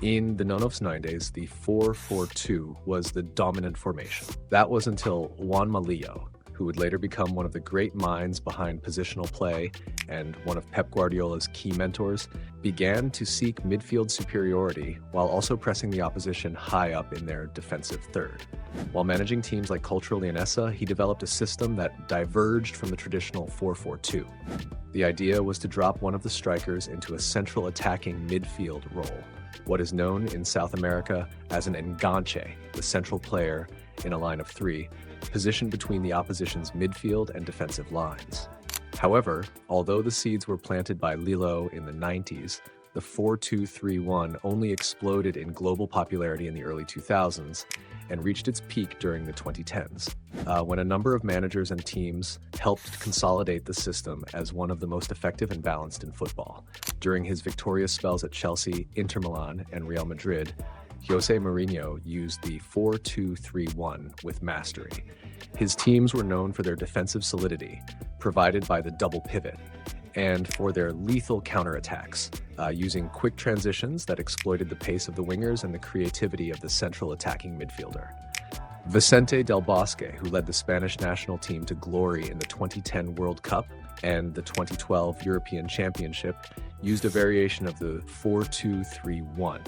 In the Nonov's 90s, the 4-4-2 was the dominant formation. That was until Juan Malillo, who would later become one of the great minds behind positional play and one of Pep Guardiola's key mentors, began to seek midfield superiority while also pressing the opposition high up in their defensive third. While managing teams like Cultural Leonesa, he developed a system that diverged from the traditional 4-4-2. The idea was to drop one of the strikers into a central attacking midfield role, what is known in South America as an enganche, the central player in a line of three, positioned between the opposition's midfield and defensive lines. However, although the seeds were planted by Lillo in the 90s, the 4-2-3-1 only exploded in global popularity in the early 2000s and reached its peak during the 2010s, when a number of managers and teams helped consolidate the system as one of the most effective and balanced in football. During his victorious spells at Chelsea, Inter Milan, and Real Madrid, Jose Mourinho used the 4-2-3-1 with mastery. His teams were known for their defensive solidity, provided by the double pivot, and for their lethal counterattacks, using quick transitions that exploited the pace of the wingers and the creativity of the central attacking midfielder. Vicente Del Bosque, who led the Spanish national team to glory in the 2010 World Cup and the 2012 European Championship, used a variation of the 4-2-3-1,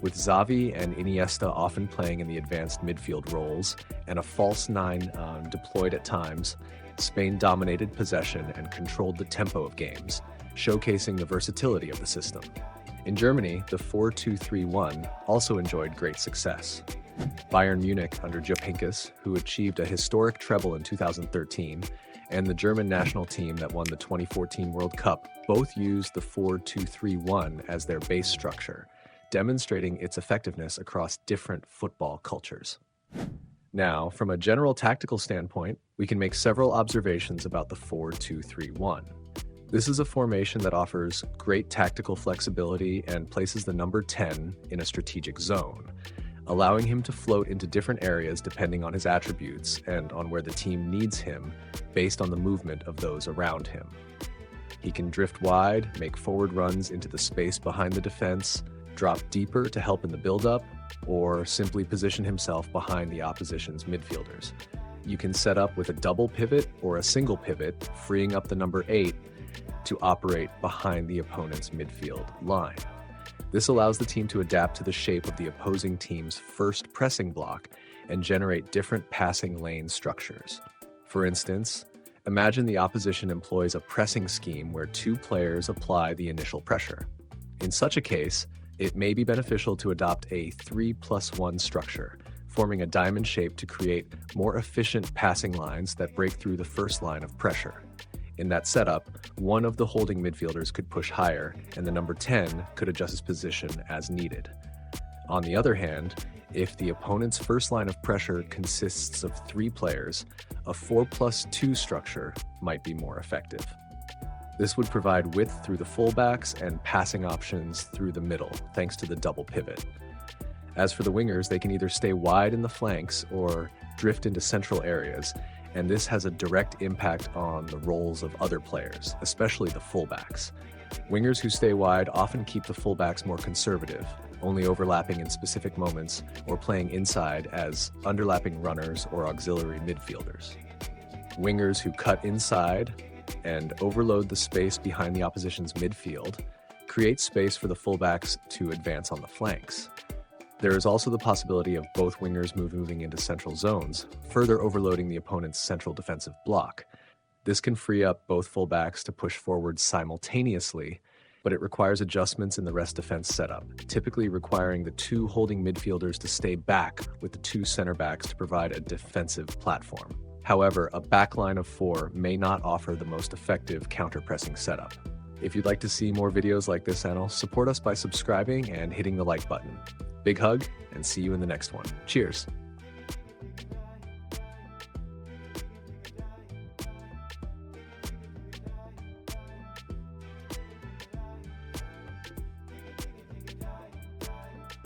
with Xavi and Iniesta often playing in the advanced midfield roles and a false nine deployed at times. Spain dominated possession and controlled the tempo of games, showcasing the versatility of the system. In Germany, the 4-2-3-1 also enjoyed great success. Bayern Munich under Jupp Heynckes, who achieved a historic treble in 2013, and the German national team that won the 2014 World Cup both used the 4-2-3-1 as their base structure, demonstrating its effectiveness across different football cultures. Now, from a general tactical standpoint, we can make several observations about the 4-2-3-1. This is a formation that offers great tactical flexibility and places the number 10 in a strategic zone, allowing him to float into different areas depending on his attributes and on where the team needs him based on the movement of those around him. He can drift wide, make forward runs into the space behind the defense, drop deeper to help in the build-up, or simply position himself behind the opposition's midfielders. You can set up with a double pivot or a single pivot, freeing up the number 8 to operate behind the opponent's midfield line. This allows the team to adapt to the shape of the opposing team's first pressing block and generate different passing lane structures. For instance, imagine the opposition employs a pressing scheme where two players apply the initial pressure. In such a case, it may be beneficial to adopt a 3+1 structure, forming a diamond shape to create more efficient passing lines that break through the first line of pressure. In that setup, one of the holding midfielders could push higher, and the number 10 could adjust his position as needed. On the other hand, if the opponent's first line of pressure consists of 3 players, a 4+2 structure might be more effective. This would provide width through the fullbacks and passing options through the middle, thanks to the double pivot. As for the wingers, they can either stay wide in the flanks or drift into central areas, and this has a direct impact on the roles of other players, especially the fullbacks. Wingers who stay wide often keep the fullbacks more conservative, only overlapping in specific moments or playing inside as underlapping runners or auxiliary midfielders. Wingers who cut inside and overload the space behind the opposition's midfield create space for the fullbacks to advance on the flanks. There is also the possibility of both wingers moving into central zones, further overloading the opponent's central defensive block. This can free up both fullbacks to push forward simultaneously, but it requires adjustments in the rest defense setup, typically requiring the 2 holding midfielders to stay back with the 2 center backs to provide a defensive platform. However, a backline of 4 may not offer the most effective counter-pressing setup. If you'd like to see more videos like this, Anil, support us by subscribing and hitting the like button. Big hug, and see you in the next one. Cheers.